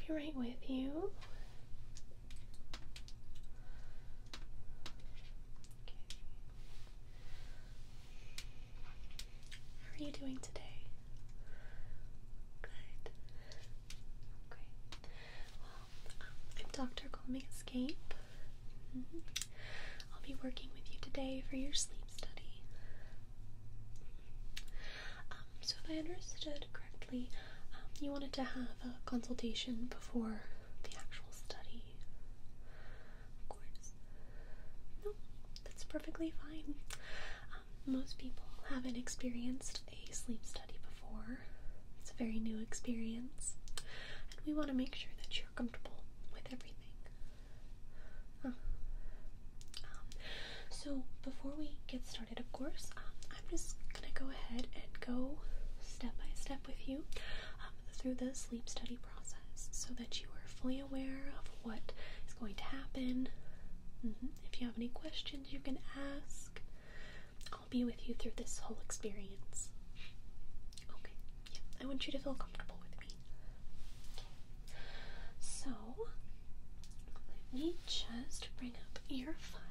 be right with you. Okay. How are you doing today? Good. Okay. Well, I'm Dr. CalmingEscape. I'll be working with you today for your sleep study. So if I understood correctly, you wanted to have a consultation before the actual study. Of course. No, that's perfectly fine. Most people haven't experienced a sleep study before. It's a very new experience, and we want to make sure that you're comfortable with everything. So before we get started, of course, I'm just gonna go ahead and go step by step with you through the sleep study process so that you are fully aware of what is going to happen. If you have any questions, you can ask. I'll be with you through this whole experience. Okay, yeah, I want you to feel comfortable with me. Okay. So, let me just bring up your file.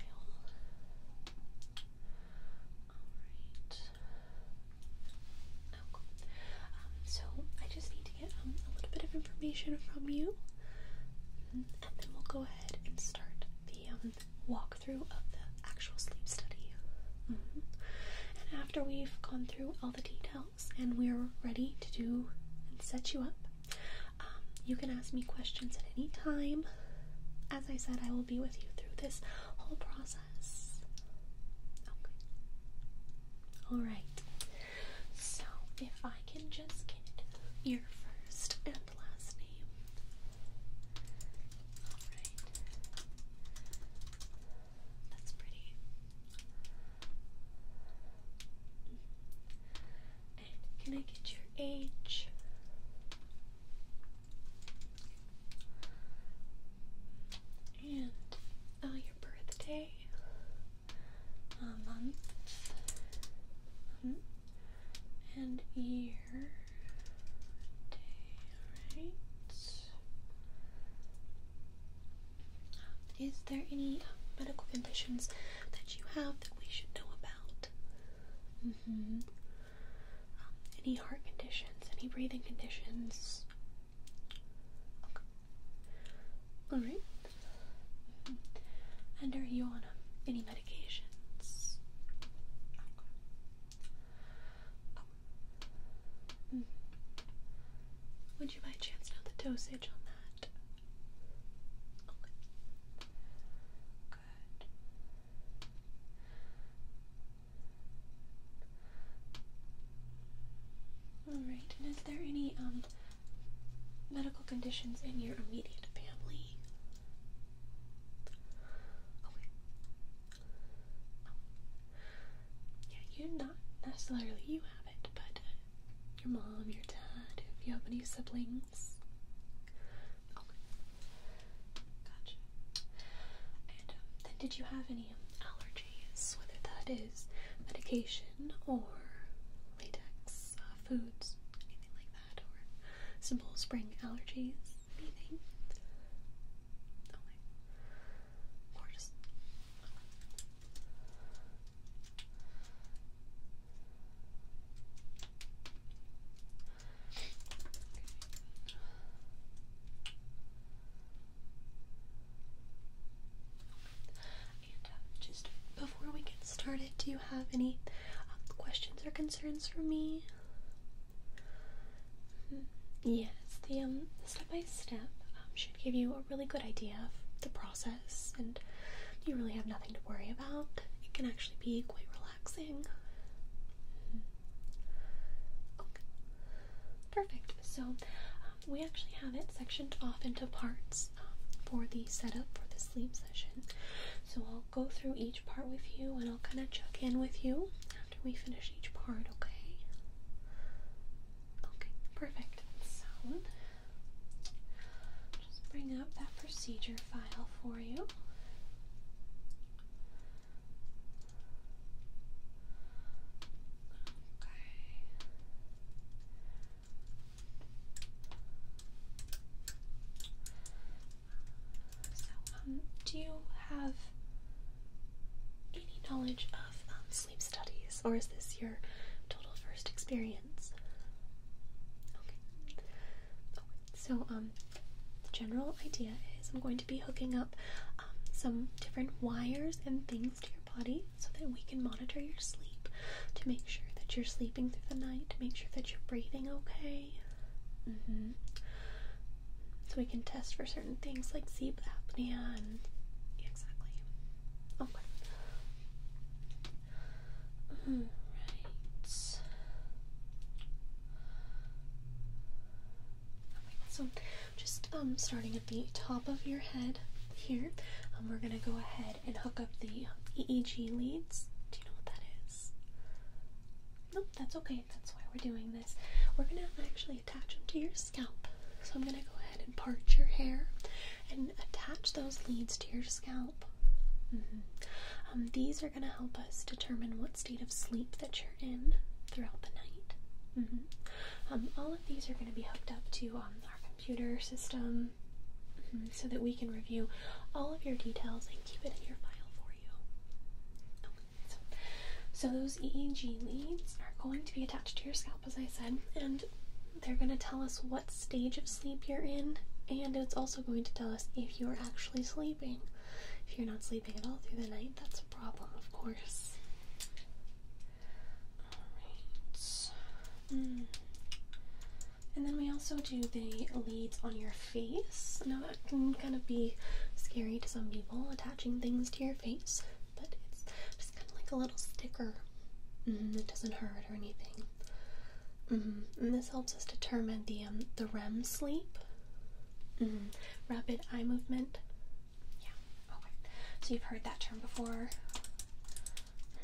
So I just need to get a little bit of information from you, and then we'll go ahead and start the walkthrough of the actual sleep study. And after we've gone through all the details and we're ready to do and set you up, you can ask me questions at any time. As I said, I will be with you through this whole process. Okay. Alright. So, if I can just get your first and last name. Alright. That's pretty. And can I get your age? And your birthday, month, and year, day, alright. Is there any medical conditions that you have that we should know about? Any heart conditions, any breathing conditions? Okay. Alright. And are you on any medications? Okay. Would you by chance know the dosage on that? Okay. Good. Alright, and is there any medical conditions in your immediate family? Okay. Yeah, not necessarily you have it, but your mom, your dad, if you have any siblings. Okay. Gotcha. And then did you have any allergies, whether that is medication or latex, foods, anything like that, or simple spring allergies, anything? Okay. Or just... And just before we get started, do you have any questions or concerns for me? Yes, the step-by-step should give you a really good idea of the process, and you really have nothing to worry about. It can actually be quite relaxing. Okay, perfect. So we actually have it sectioned off into parts for the setup for the sleep session. So I'll go through each part with you, and I'll kind of check in with you after we finish each part, okay? Okay, perfect. So, just bring up that procedure file for you. Okay. do you have any knowledge of sleep studies, or is this your total first experience? Okay. So the general idea is I'm going to be hooking up some different wires and things to your body so that we can monitor your sleep, to make sure that you're sleeping through the night, to make sure that you're breathing okay. So we can test for certain things like sleep apnea and exactly. Okay. Alright. Okay, so just starting at the top of your head here, we're gonna go ahead and hook up the EEG leads. Do you know what that is? Nope, that's okay. That's why we're doing this. We're gonna actually attach them to your scalp. So I'm gonna go ahead and part your hair and attach those leads to your scalp. These are gonna help us determine what state of sleep that you're in throughout the night. All of these are gonna be hooked up to our computer system, so that we can review all of your details and keep it in your file for you. Okay, so those EEG leads are going to be attached to your scalp, as I said, and they're going to tell us what stage of sleep you're in, and it's also going to tell us if you're actually sleeping. If you're not sleeping at all through the night, that's a problem, of course. Alright. And then we also do the leads on your face. Now that can kind of be scary to some people, attaching things to your face, but it's just kind of like a little sticker. It doesn't hurt or anything. And this helps us determine the REM sleep. Rapid eye movement. Yeah, okay. So you've heard that term before.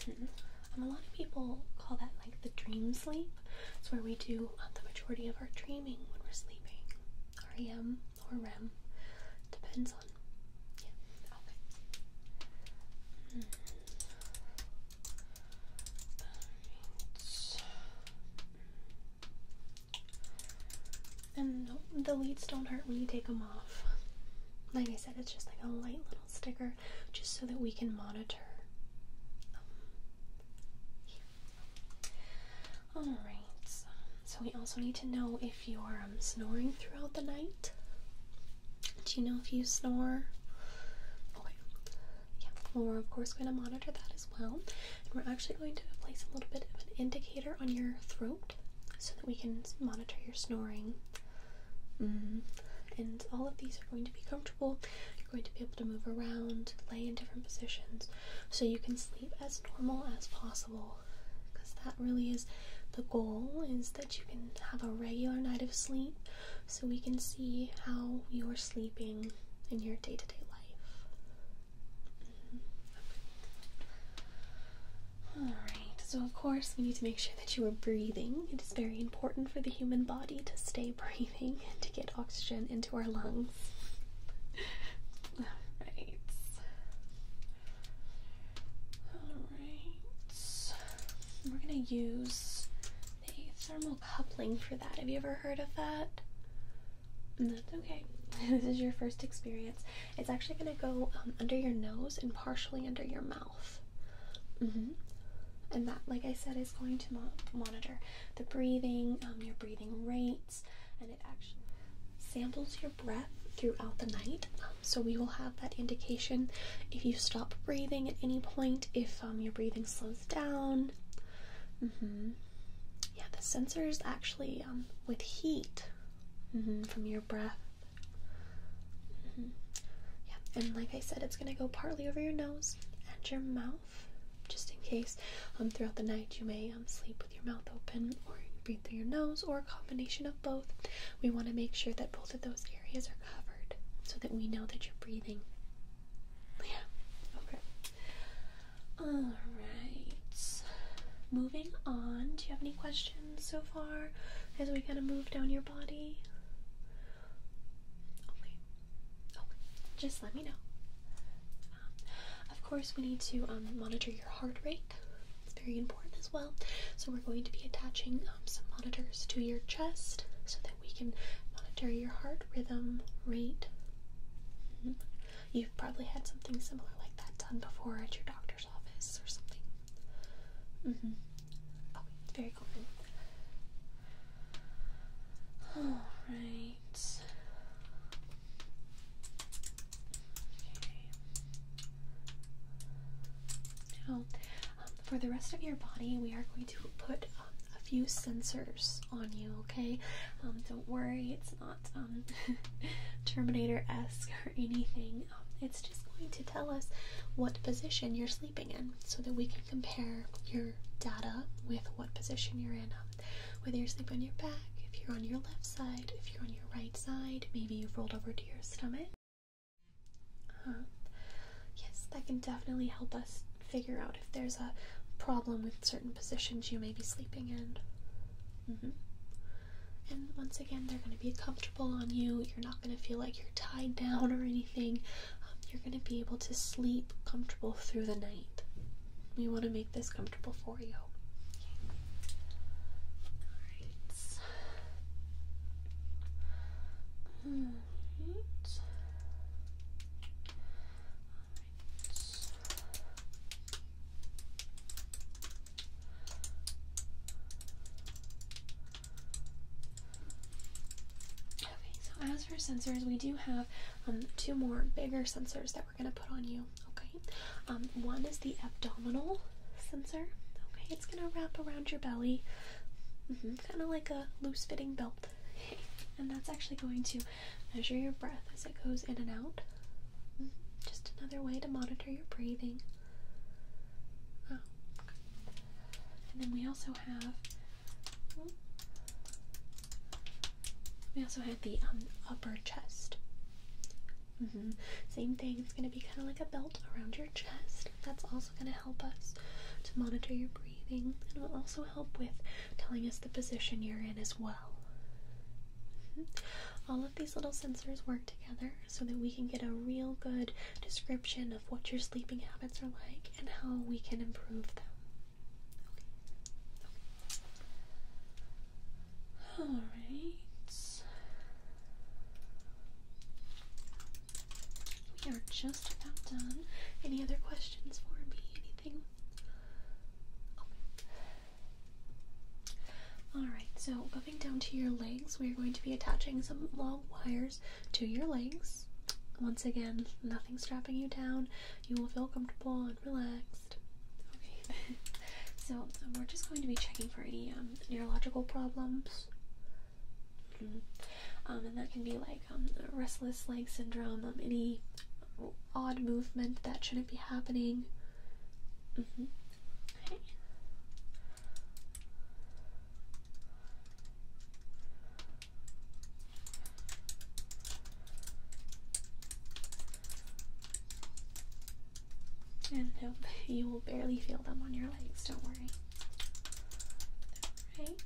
A lot of people call that like the dream sleep. It's where we do the majority of our dreaming when we're sleeping. REM or REM. Depends on. Yeah, okay. And no, the leads don't hurt when you take them off. Like I said, it's just like a light little sticker, just so that we can monitor. Alright, so we also need to know if you're snoring throughout the night. Do you know if you snore? Okay. Yeah, well, we're of course going to monitor that as well. And we're actually going to place a little bit of an indicator on your throat so that we can monitor your snoring. And all of these are going to be comfortable. You're going to be able to move around, lay in different positions, so you can sleep as normal as possible. Because that really is the goal, is that you can have a regular night of sleep, so we can see how you're sleeping in your day-to-day life. Alright, so of course we need to make sure that you are breathing. It is very important for the human body to stay breathing and to get oxygen into our lungs. Alright. We're going to use a thermal coupling for that. Have you ever heard of that? That's okay. This is your first experience. It's actually going to go under your nose and partially under your mouth. And that, like I said, is going to monitor the breathing, your breathing rates, and it actually samples your breath throughout the night. So we will have that indication if you stop breathing at any point, if your breathing slows down. Yeah, the sensor is actually with heat from your breath. Yeah, and like I said, it's going to go partly over your nose and your mouth, just in case throughout the night you may sleep with your mouth open, or you breathe through your nose, or a combination of both. We want to make sure that both of those areas are covered so that we know that you're breathing. Yeah, okay. Alright. Moving on, do you have any questions so far as we kind of move down your body? Okay. Just let me know. Of course, we need to monitor your heart rate. It's very important as well. So we're going to be attaching some monitors to your chest so that we can monitor your heart rhythm rate. You've probably had something similar like that done before at your doctor's office or something. Oh, it's very common. Alright. Okay. Now, for the rest of your body, we are going to put a few sensors on you, okay? Don't worry, it's not Terminator-esque or anything. It's just going to tell us what position you're sleeping in so that we can compare your data with what position you're in. Whether you're sleeping on your back, if you're on your left side, if you're on your right side, maybe you've rolled over to your stomach. Yes, that can definitely help us figure out if there's a problem with certain positions you may be sleeping in. And once again, they're going to be comfortable on you. You're not going to feel like you're tied down or anything. You're going to be able to sleep comfortable through the night. We want to make this comfortable for you. Alright. As for sensors, we do have two more bigger sensors that we're going to put on you, okay? One is the Abdominal Sensor, okay? It's going to wrap around your belly, kind of like a loose-fitting belt, and that's actually going to measure your breath as it goes in and out. Just another way to monitor your breathing. And then we also have the upper chest. Same thing, it's going to be kind of like a belt around your chest. That's also going to help us to monitor your breathing, and it will also help with telling us the position you're in as well. All of these little sensors work together so that we can get a real good description of what your sleeping habits are like and how we can improve them. Okay. Alright. We are just about done. Any other questions for me? Anything? Okay. Alright, so going down to your legs, we're going to be attaching some long wires to your legs. Once again, nothing strapping you down. You will feel comfortable and relaxed. Okay. So we're just going to be checking for any neurological problems. And that can be like restless leg syndrome, any odd movement that shouldn't be happening. Okay. And no, you will barely feel them on your legs, don't worry. Right, and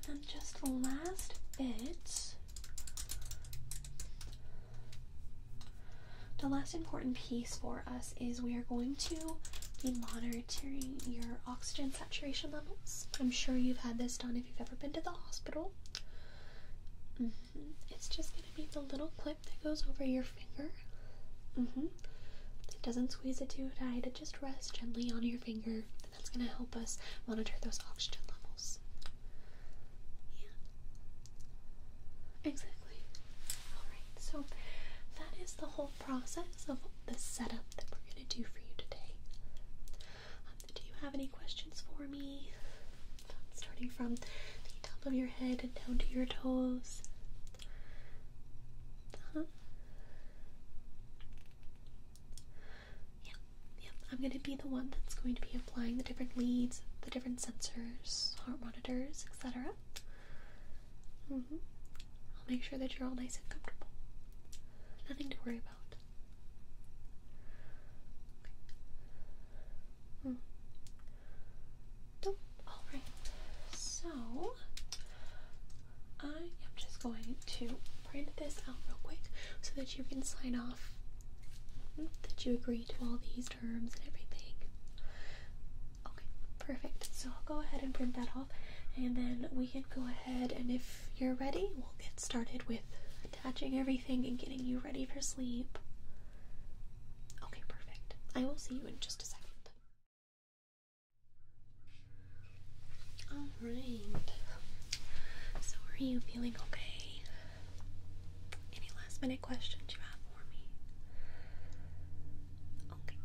then just the last bit. The last important piece for us is we are going to be monitoring your oxygen saturation levels. I'm sure you've had this done if you've ever been to the hospital. It's just going to be the little clip that goes over your finger. It doesn't squeeze it too tight, it just rests gently on your finger, and that's going to help us monitor those oxygen levels. Yeah. Exactly. Alright, so that is the whole process of the setup that we're going to do for you today. Do you have any questions for me? Starting from the top of your head and down to your toes. Yep, I'm going to be the one that's going to be applying the different leads, the different sensors, heart monitors, etc. I'll make sure that you're all nice and comfortable. Nothing to worry about. Alright, so I am just going to print this out real quick so that you can sign off that you agree to all these terms and everything. Okay, perfect. So I'll go ahead and print that off, and then we can go ahead, and if you're ready, we'll get started with attaching everything and getting you ready for sleep. I will see you in just a second. Alright. So are you feeling okay? Any last minute questions you have for me? Okay.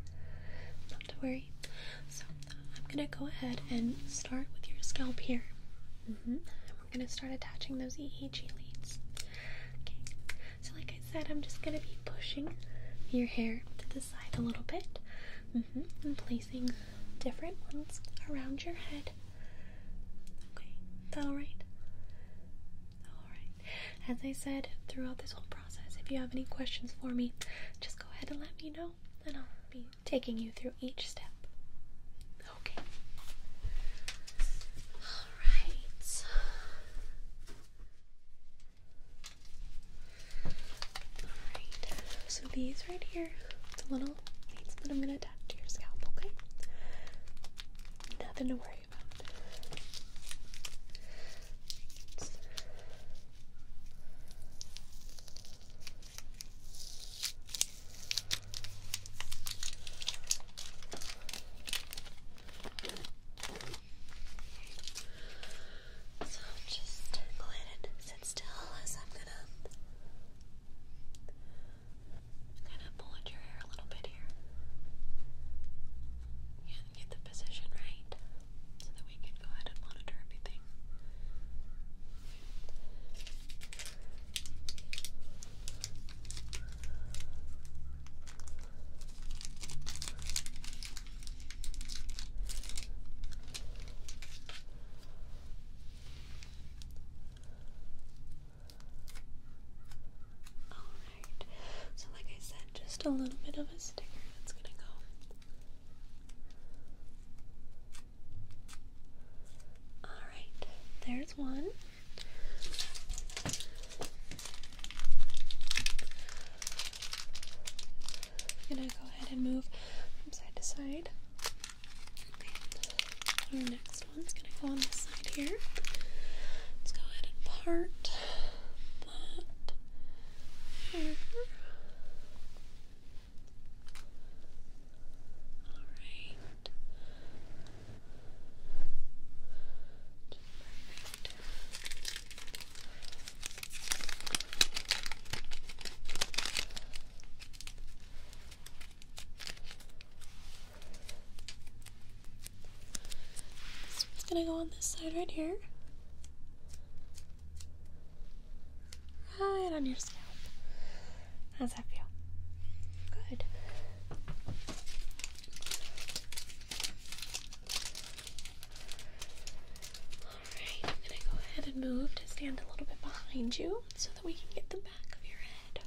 Not to worry. So I'm gonna go ahead and start with your scalp here. And we're gonna start attaching those EEG leads. Okay. So like I said, I'm just gonna be pushing your hair to the side a little bit. And placing different ones around your head. Okay, is that alright? Alright. As I said, throughout this whole process, if you have any questions for me, just go ahead and let me know, and I'll be taking you through each step. Okay. Alright. Alright. So these right here, the little leads that I'm going to attach to your scalp, okay? Nothing to worry about. So just go ahead and sit still as I'm gonna kind of pull at your hair a little bit here. Yeah, get the position right so that we can go ahead and monitor everything. Alright, so like I said, just a little bit of a sticker that's gonna go. Alright, there's one. I'm gonna go ahead and move from side to side. Okay. Our next one's gonna go on this side here. Let's go ahead and part that here. Alright. Perfect. This one's gonna go on this side right here. Right on your scalp. How's that feel? Good. Alright, I'm gonna go ahead and move to stand a little bit behind you so that we can get the back of your head.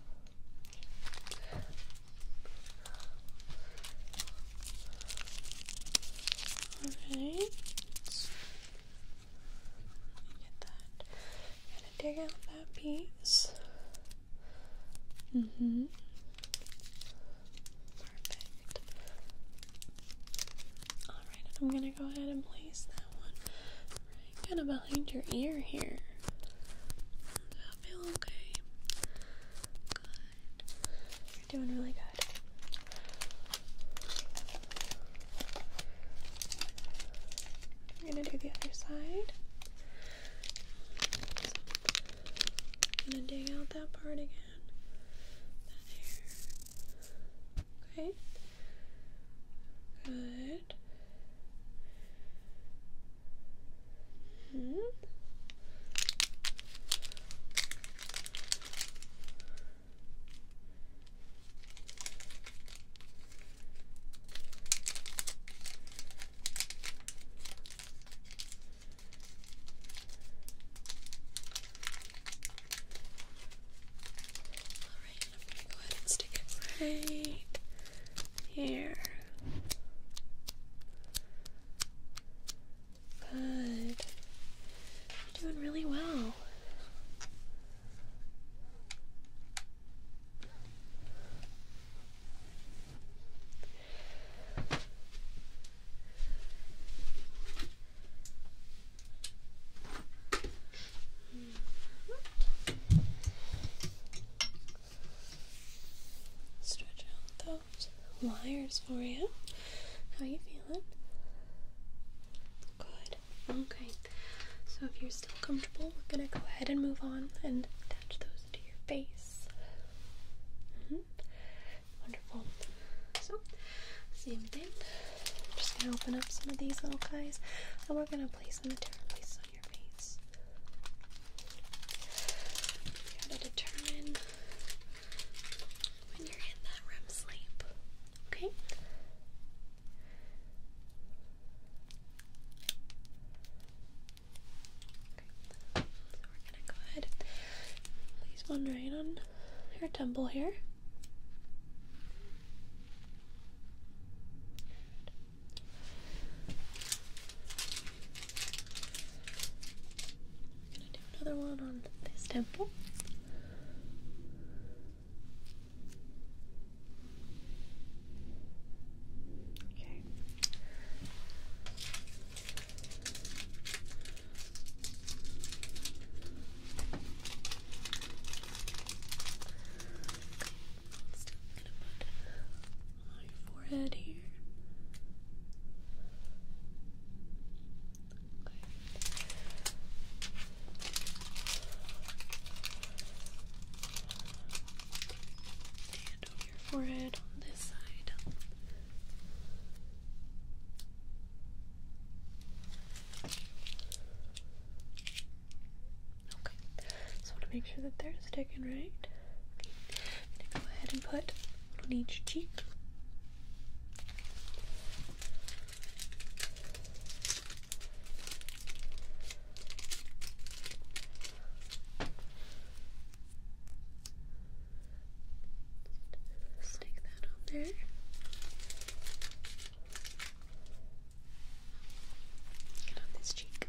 Alright. Get that. Gotta dig out that piece. Perfect. Alright, and I'm gonna go ahead and place that one right kind of behind your ear here. Does that feel okay? Good. You're doing really good. I'm gonna do the other side. I'm gonna dig out that part again. Okay. Good. Alright, I'm gonna go ahead and stick it right wires for you. How you feeling? Good. Okay. So if you're still comfortable, we're gonna go ahead and move on and attach those to your face. Wonderful. So, same thing. I'm just gonna open up some of these little guys, and we're gonna place the material pieces on your face. You gotta determine when you're in that REM sleep. Okay? So we're gonna go ahead and place one right on your temple here. Another one on this temple. Okay. Still gonna put on your forehead here. Forehead on this side. Okay, so I want to make sure that they're sticking right. Okay. I'm going to go ahead and put on each cheek. There. Get on this cheek.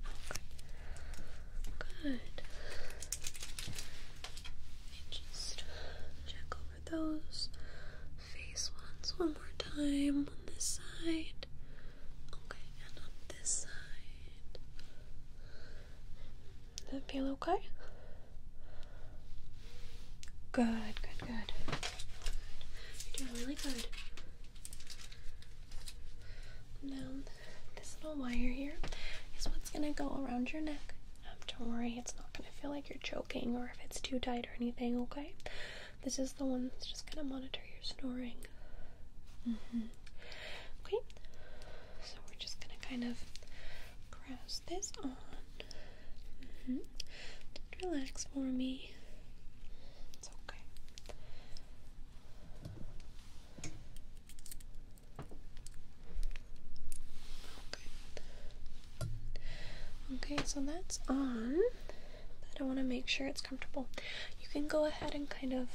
Okay. Good. And just check over those face ones one more time on this side. Okay, and on this side. Does that feel okay? Good, good, good. You're doing really good. Now, this little wire here is what's going to go around your neck. Don't worry, it's not going to feel like you're choking or if it's too tight or anything, okay? This is the one that's just going to monitor your snoring. Okay, so we're just going to kind of cross this on. Just relax for me. Okay, so that's on, but I want to make sure it's comfortable. You can go ahead and kind of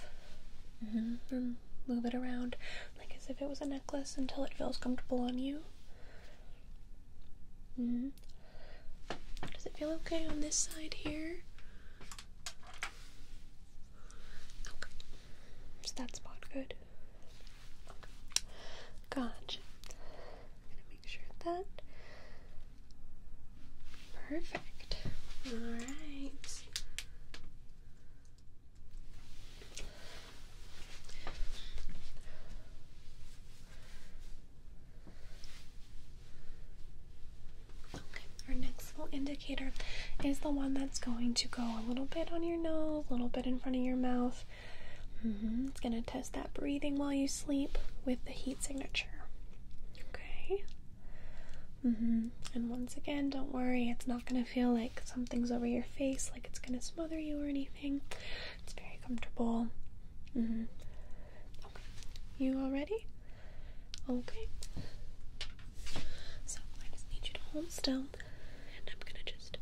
move it around like as if it was a necklace until it feels comfortable on you. Does it feel okay on this side here? Okay. Is that spot good? Okay. Gotcha. I'm gonna make sure that. Perfect. Alright. Okay, our next little indicator is the one that's going to go a little bit on your nose, a little bit in front of your mouth. It's going to test that breathing while you sleep with the heat signature. Okay. And once again, don't worry, it's not going to feel like something's over your face, like it's going to smother you or anything. It's very comfortable. Okay. You all ready? Okay. So I just need you to hold still, and I'm going to just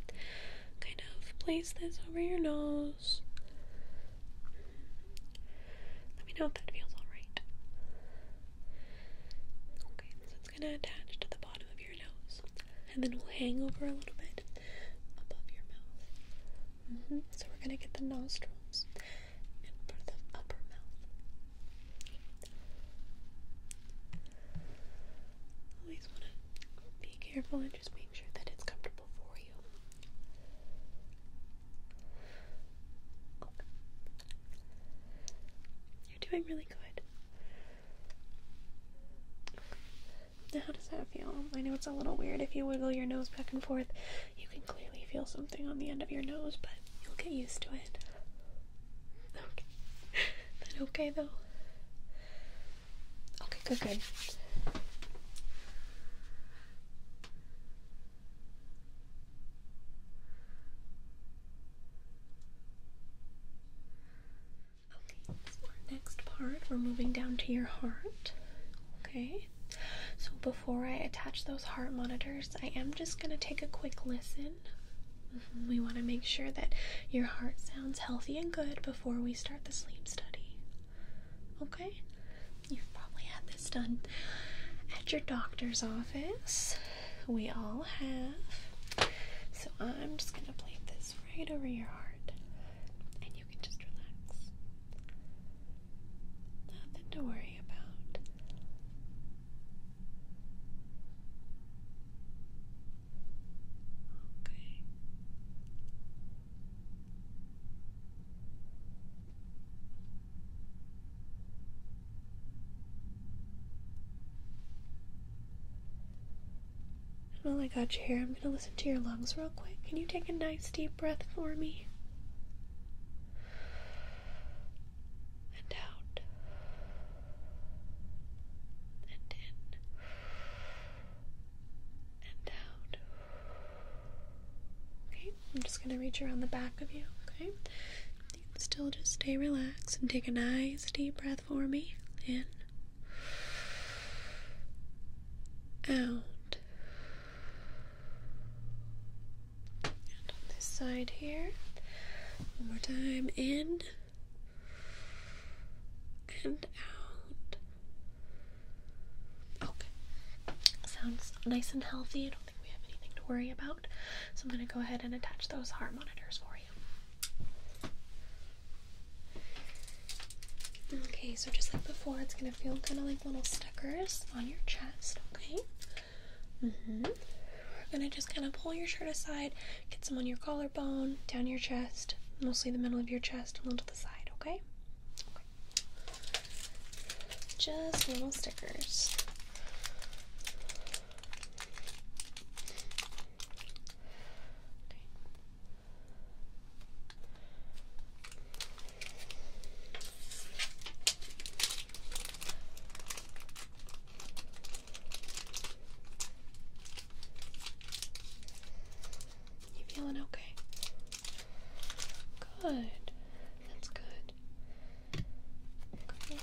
kind of place this over your nose. Let me know if that feels alright. Okay, so it's going to attach to the bottom of your nose, and then we'll hang over a little bit above your mouth. So we're going to get the nostrils and for the upper mouth. Always want to be careful and just make sure that it's comfortable for you. Okay. doing really good. Now, how does that feel? I know it's a little weird. If you wiggle your nose back and forth, you can clearly feel something on the end of your nose, but you'll get used to it. Okay. That okay, though? Okay, good, good. Next part, we're moving down to your heart. Okay, so before I attach those heart monitors, I am just going to take a quick listen. We want to make sure that your heart sounds healthy and good before we start the sleep study. Okay? You've probably had this done at your doctor's office. We all have. So I'm just going to place this right over your heart. To worry about. Okay. While I got you here, I'm going to listen to your lungs real quick. Can you take a nice deep breath for me? And out. And in. And out. Okay, I'm just going to reach around the back of you, okay? You can still just stay relaxed and take a nice deep breath for me. In. Out. And on this side here, one more time, in and out. Okay, sounds nice and healthy. I don't think we have anything to worry about, so I'm going to go ahead and attach those heart monitors for you. Okay, so just like before, it's going to feel kind of like little stickers on your chest, okay? We're going to just kind of pull your shirt aside, get some on your collarbone, down your chest, mostly the middle of your chest, and onto the side, okay? Just little stickers. Feeling okay? Good. That's good. Okay.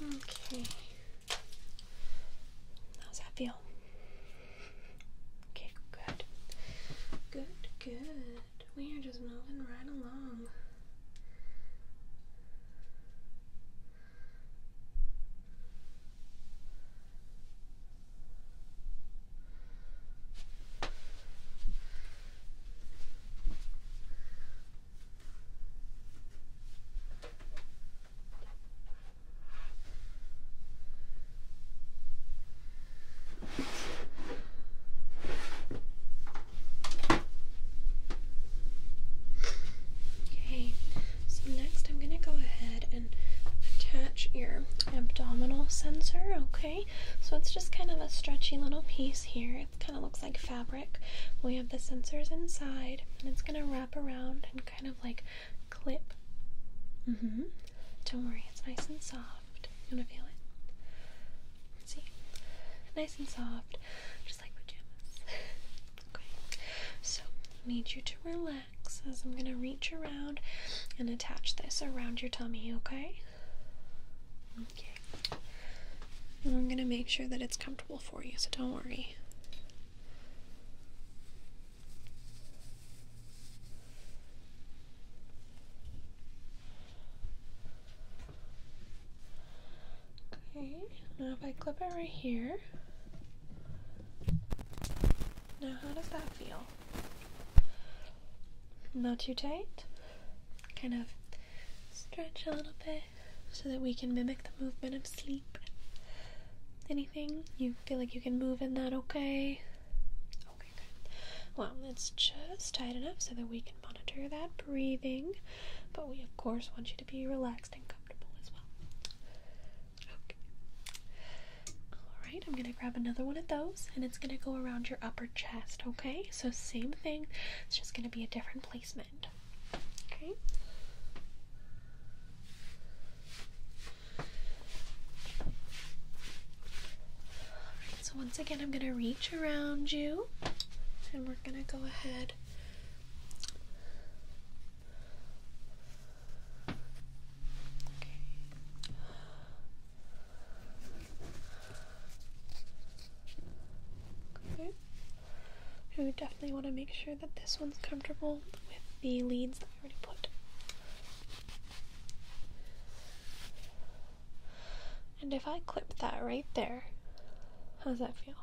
Okay. How's that feel? Okay, good. Good, good. We are just moving right along. Your abdominal sensor, okay? So it's just kind of a stretchy little piece here. It kind of looks like fabric. We have the sensors inside, and it's gonna wrap around and kind of like clip. Don't worry, it's nice and soft. You wanna feel it? See? Nice and soft, just like pajamas. Okay. So I need you to relax as I'm gonna reach around and attach this around your tummy, okay? Okay. And I'm gonna make sure that it's comfortable for you, so don't worry. Okay, now if I clip it right here, now how does that feel? Not too tight? Kind of stretch a little bit so that we can mimic the movement of sleep. Anything? You feel like you can move in that okay? Okay, good. Well, it's just tight enough so that we can monitor that breathing, but we of course want you to be relaxed and comfortable as well. Okay. Alright, I'm gonna grab another one of those and it's gonna go around your upper chest, okay? So same thing, it's just gonna be a different placement. Okay? Alright, so once again I'm gonna reach around you and we're gonna go ahead we definitely want to make sure that this one's comfortable with the leads that I already put. And if I clip that right there, how does that feel?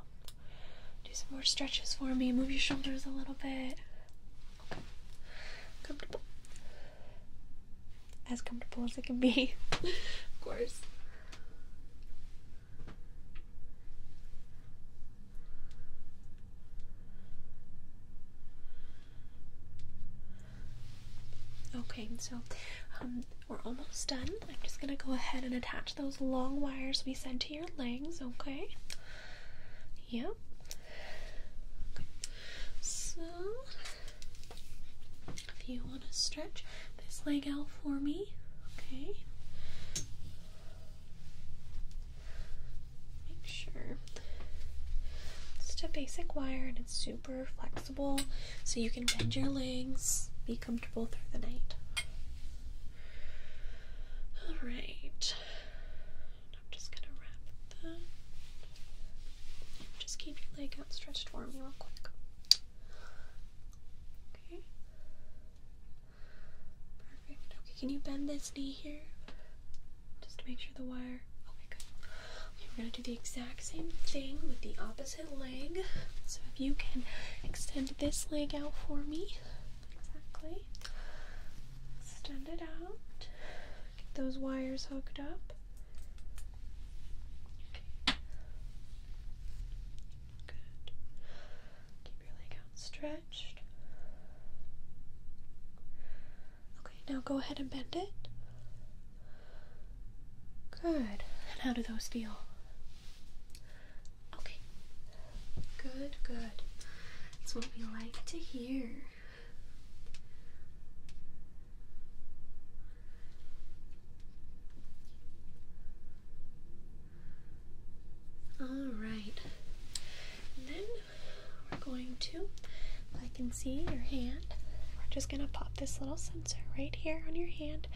Do some more stretches for me, move your shoulders a little bit. Okay. Comfortable. As comfortable as it can be, of course. Okay, so we're almost done. I'm just gonna go ahead and attach those long wires we sent to your legs, okay? Yep. Okay. So, if you want to stretch this leg out for me, okay? Make sure. It's just a basic wire and it's super flexible, so you can bend your legs, be comfortable through the night. Alright. I'm just gonna wrap that. Just keep your leg out stretched for me real quick. Okay. Perfect. Okay, can you bend this knee here? Just to make sure the wire. Okay, good. Okay, we're gonna do the exact same thing with the opposite leg. So if you can extend this leg out for me. Exactly. Extend it out. Get those wires hooked up. Okay. Good. Keep your leg out stretched. Okay, now go ahead and bend it. Good. And how do those feel? Okay. Good, good. That's what we like to hear. Alright. And then we're going to, if I can see your hand, we're just going to pop this little sensor right here on your hand,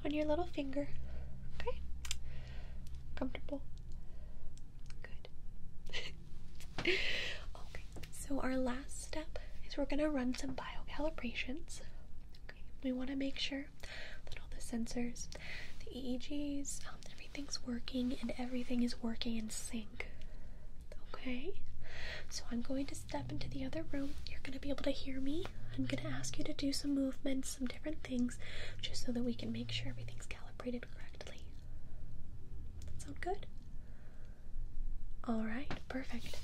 on your little finger. Okay? Comfortable? Good. Okay, so our last step is we're going to run some biocalibrations. Okay, we want to make sure that all the sensors, the EEGs, everything's working and everything is working in sync. Okay, so I'm going to step into the other room. You're going to be able to hear me. I'm going to ask you to do some movements, some different things, just so that we can make sure everything's calibrated correctly. That sound good? Alright, perfect.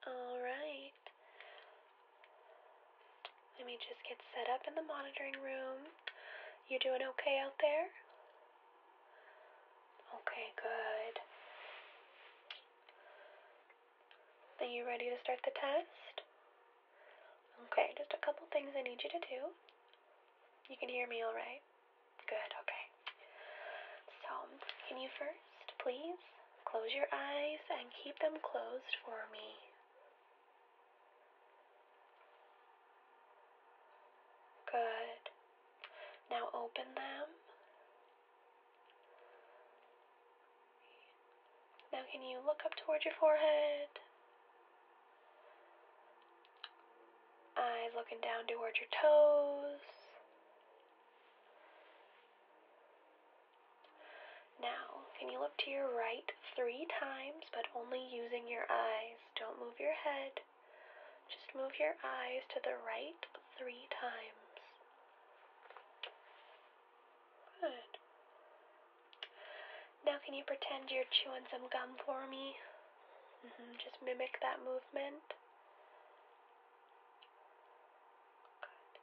Alright. Let me just get set up in the monitoring room. You doing okay out there? Okay, good. Are you ready to start the test? Okay, just a couple things I need you to do. You can hear me all right? Good, okay. So, can you first, please, close your eyes and keep them closed for me? open them. Now can you look up towards your forehead? Eyes looking down towards your toes. Now, can you look to your right 3 times, but only using your eyes? Don't move your head. Just move your eyes to the right 3 times. Good. Now, can you pretend you're chewing some gum for me? Just mimic that movement. Good.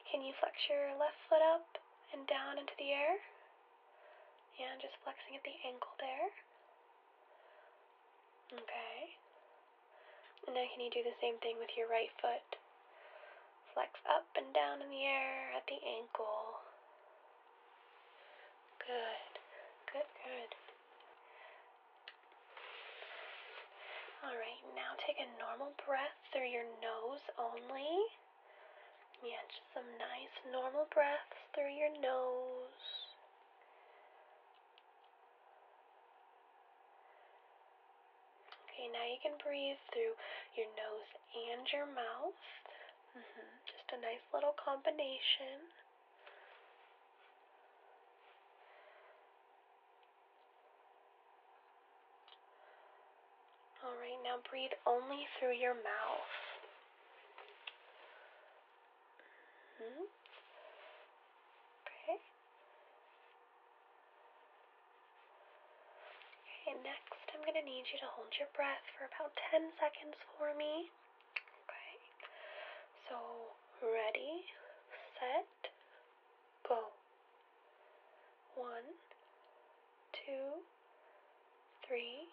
Can you flex your left foot up and down into the air? Yeah, just flexing at the ankle there. Okay. And now can you do the same thing with your right foot? Flex up and down in the air at the ankle. Good. Good, good. Alright, now take a normal breath through your nose only. Yeah, just some nice normal breaths through your nose. Okay, now you can breathe through your nose and your mouth. Just a nice little combination. Alright, now breathe only through your mouth. Okay. Okay, next I'm going to need you to hold your breath for about 10 seconds for me. Okay. So, ready, set, go. 1, 2, 3,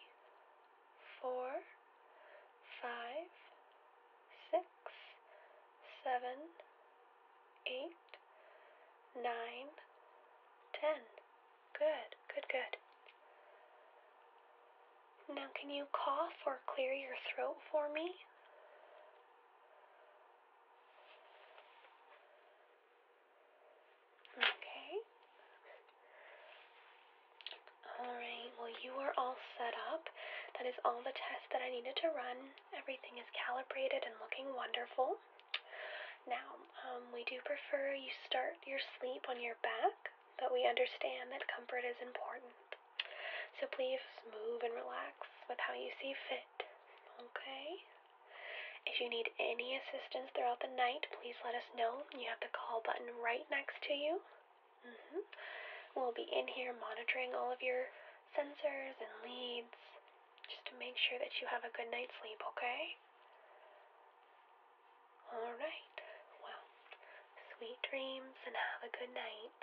4, 5, 6, 7, 8, 9, 10. Good, good, good. Now can you cough or clear your throat for me? Okay. Alright, well you are all set up. That is all the tests that I needed to run. Everything is calibrated and looking wonderful. Now, we do prefer you start your sleep on your back, but we understand that comfort is important. So please move and relax with how you see fit. Okay? If you need any assistance throughout the night, please let us know. You have the call button right next to you. We'll be in here monitoring all of your sensors and leads just to make sure that you have a good night's sleep, okay? Alright. Well, sweet dreams and have a good night.